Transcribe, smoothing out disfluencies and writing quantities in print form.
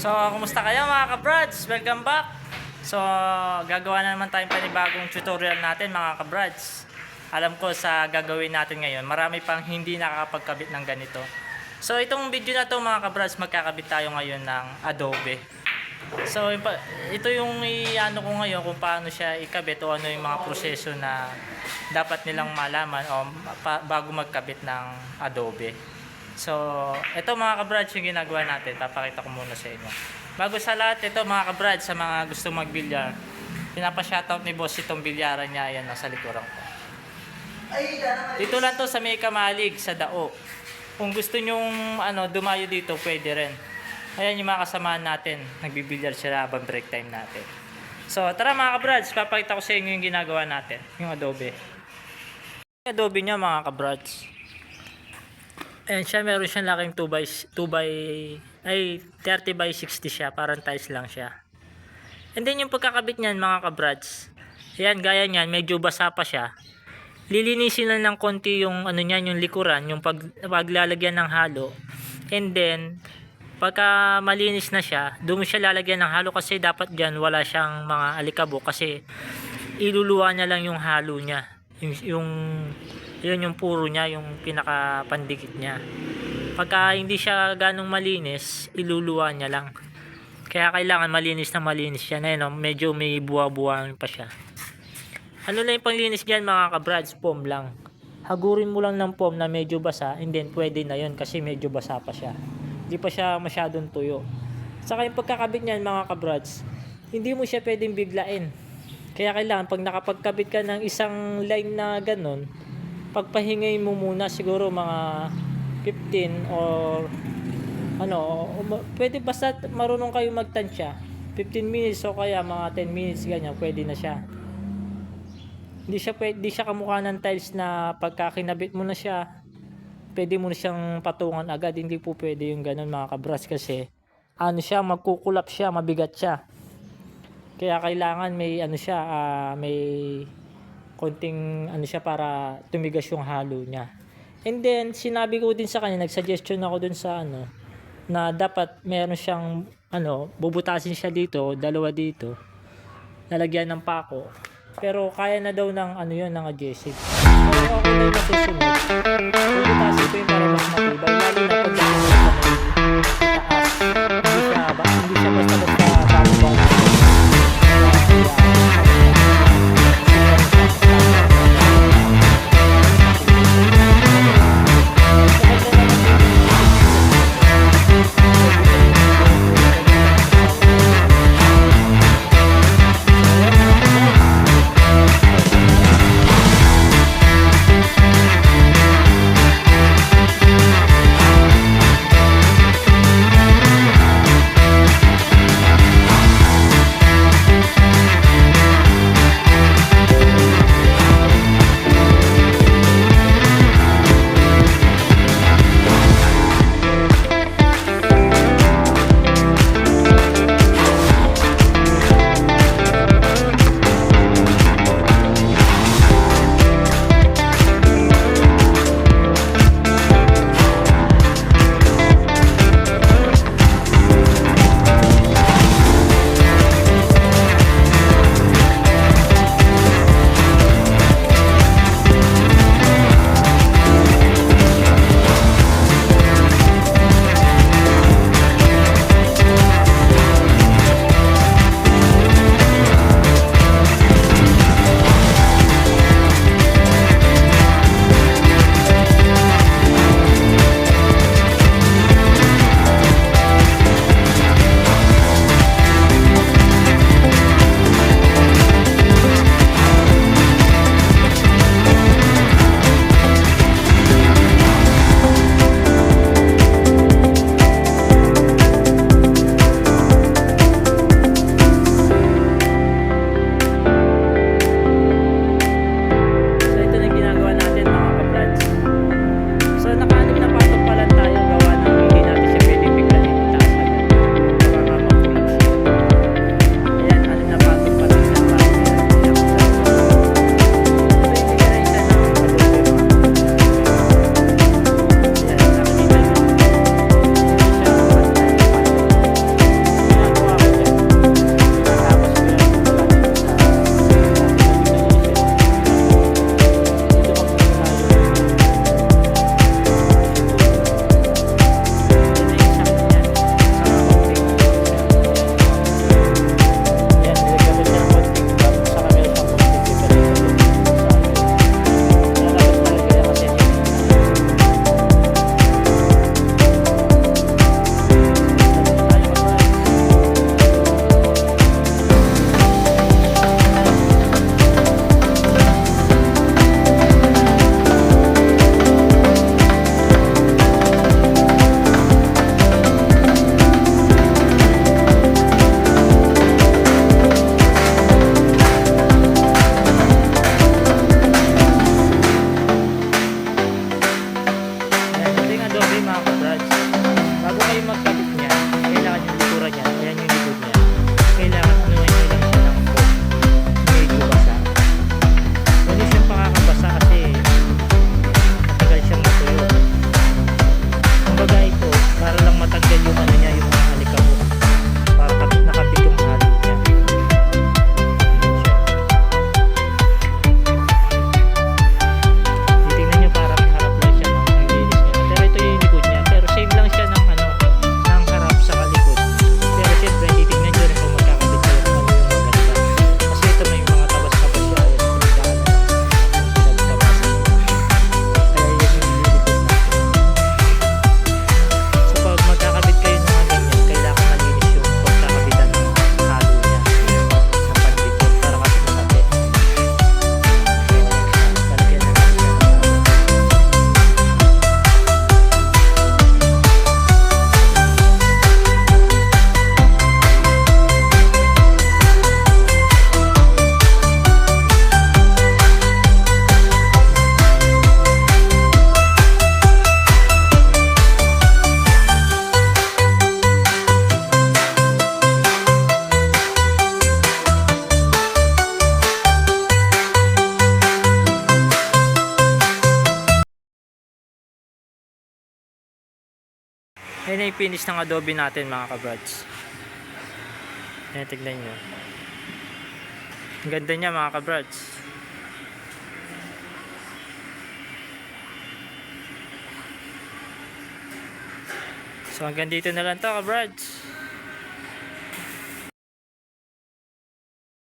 So, kumusta kayo mga ka-brads? Welcome back! So, gagawa na naman tayong panibagong tutorial natin mga ka-brads. Alam ko sa gagawin natin ngayon, marami pang hindi nakakapagkabit ng ganito. So, itong video na to mga ka-brads, magkakabit tayo ngayon ng Adobe. So, ito yung i-ano ko ngayon kung paano siya ikabit o ano yung mga proseso na dapat nilang malaman o bago magkabit ng Adobe. So, ito mga ka-brads yung ginagawa natin. Papakita ko muna sa inyo. Bago sa lahat, ito mga ka-brads, sa mga gusto mag-bilyar, pinapa-shoutout ni boss itong bilyaran niya. Ayan, nasa likuran ko. Dito lang to sa may Kamalig, sa Dao. Kung gusto nyong dumayo dito, pwede rin. Ayan yung mga kasamahan natin. Nagbibilyar sila habang break time natin. So, tara mga ka-brads, papakita ko sa inyo yung ginagawa natin. Yung Adobe. Yung Adobe niya mga ka-brads. Ayan siya, meron siyang laking 30 by 60 siya, parang tiles lang siya. And then yung pagkakabit niyan mga ka-brads, ayan, gaya niyan, medyo basa pa siya. Lilinisin lang ng konti yung niyan, yung likuran, yung paglalagyan ng halo. And then pagka malinis na siya, doon mo siya lalagyan ng halo kasi dapat diyan wala siyang mga alikabok kasi iluluwa niya lang yung halo niya. Yun yung puro niya, yung pinakapandikit niya. Pagka hindi siya ganong malinis, iluluwa niya lang. Kaya kailangan malinis na malinis siya. Na yun, medyo may buwa-buwang pa siya. Ano lang yung panglinis dyan mga ka-brads? Foam lang. Hagurin mo lang ng foam na medyo basa, and then pwede na yun kasi medyo basa pa siya. Hindi pa siya masyadong tuyo. Saka yung pagkakabit niyan mga ka-brads, hindi mo siya pwedeng biglain. Kaya kailangan pag nakapagkabit ka ng isang line na ganon, pagpahingay mo muna siguro mga 15 or pwede basta marunong kayo magtansya 15 minutes o kaya mga 10 minutes ganyan, pwede na siya. Hindi siya kamukha ng tiles na pagka kinabit mo na siya pwede mo na siyang patungan agad. Hindi po pwede yung ganun mga kabras kasi magkukulap siya, mabigat siya. Kaya kailangan may may konting siya para tumigas yung halo niya. And then sinabi ko din sa kanya, nag-suggestion ako dun sa na dapat meron siyang bubutasin siya dito, dalawa dito, lalagyan ng pako. Pero kaya na daw ng ng adhesive. So ako na yung masusunod, bubutasin ko yung para mas matibay, lalo na pag itaas. Hindi siya basta-basta bago-bago. Ayan na yung finish ng adobe natin mga kabrads. Ayan, tignan nyo. Ang ganda niya mga kabrads. So hanggang dito na lang to kabrads.